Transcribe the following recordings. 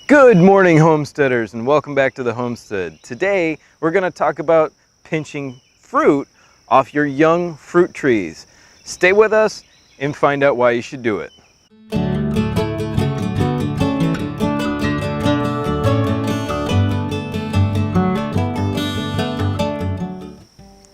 Good morning, homesteaders, and welcome back to the homestead. Today we're going to talk about pinching fruit off your young fruit trees. Stay with us and find out why you should do it.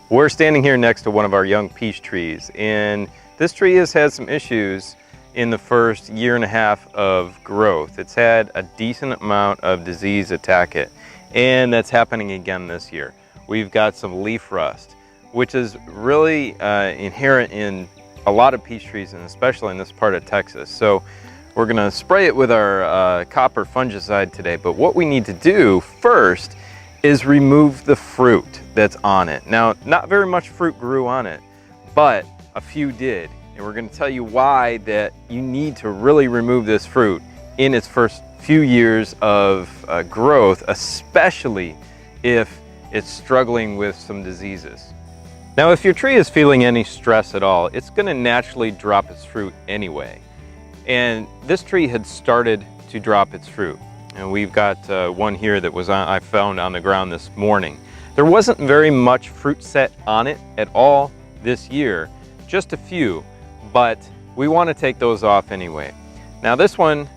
We're standing here next to one of our young peach trees, and this tree has had some issues in the first year and a half of growth. It's had a decent amount of disease attack it, and that's happening again this year. We've got some leaf rust, which is really inherent in a lot of peach trees, and especially in this part of Texas. So we're gonna spray it with our copper fungicide today, but what we need to do first is remove the fruit that's on it. Now, not very much fruit grew on it, but a few did. And we're going to tell you why that you need to really remove this fruit in its first few years of growth, especially if it's struggling with some diseases. Now, if your tree is feeling any stress at all, it's going to naturally drop its fruit anyway. And this tree had started to drop its fruit. And we've got one here that I found on the ground this morning. There wasn't very much fruit set on it at all this year, just a few. But we want to take those off anyway. Now this one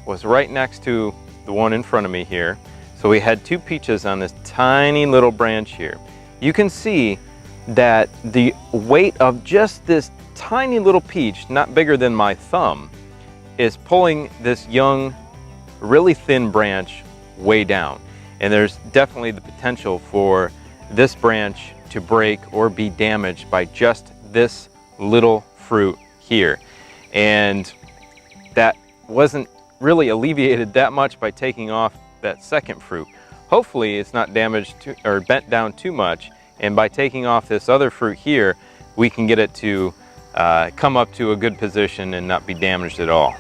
was right next to the one in front of me here. So we had two peaches on this tiny little branch here. You can see that the weight of just this tiny little peach, not bigger than my thumb, is pulling this young, really thin branch way down. And there's definitely the potential for this branch to break or be damaged by just this little fruit here, and that wasn't really alleviated that much by taking off that second fruit. Hopefully it's not damaged or bent down too much, and by taking off this other fruit here, we can get it to come up to a good position and not be damaged at all.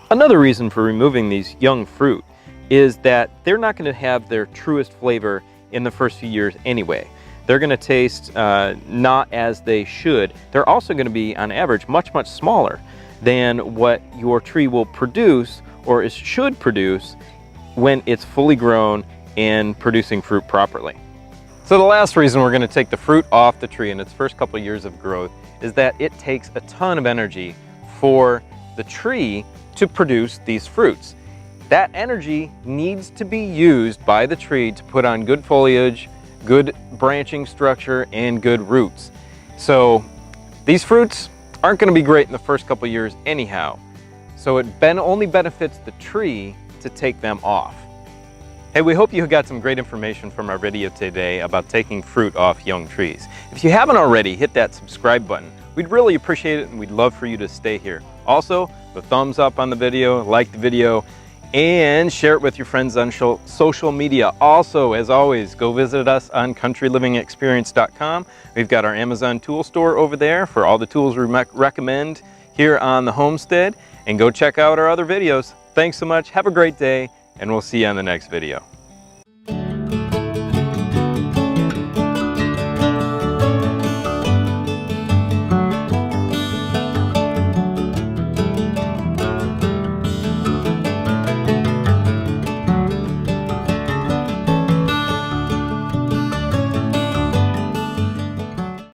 Another reason for removing these young fruit is that they're not going to have their truest flavor in the first few years anyway. They're going to taste not as they should. They're also going to be, on average, much smaller than what your tree will produce or should produce when it's fully grown and producing fruit properly. So the last reason we're going to take the fruit off the tree in its first couple of years of growth is that it takes a ton of energy for the tree to produce these fruits. That energy needs to be used by the tree to put on good foliage, good branching structure, and good roots. So these fruits aren't going to be great in the first couple of years anyhow. So it only benefits the tree to take them off. Hey, we hope you got some great information from our video today about taking fruit off young trees. If you haven't already, hit that subscribe button. We'd really appreciate it, and we'd love for you to stay here. Also, the thumbs up on the video, like the video, and share it with your friends on social media. Also, as always, go visit us on countrylivingexperience.com. We've got our Amazon tool store over there for all the tools we recommend here on the homestead, and go check out our other videos. Thanks so much, have a great day, and we'll see you on the next video.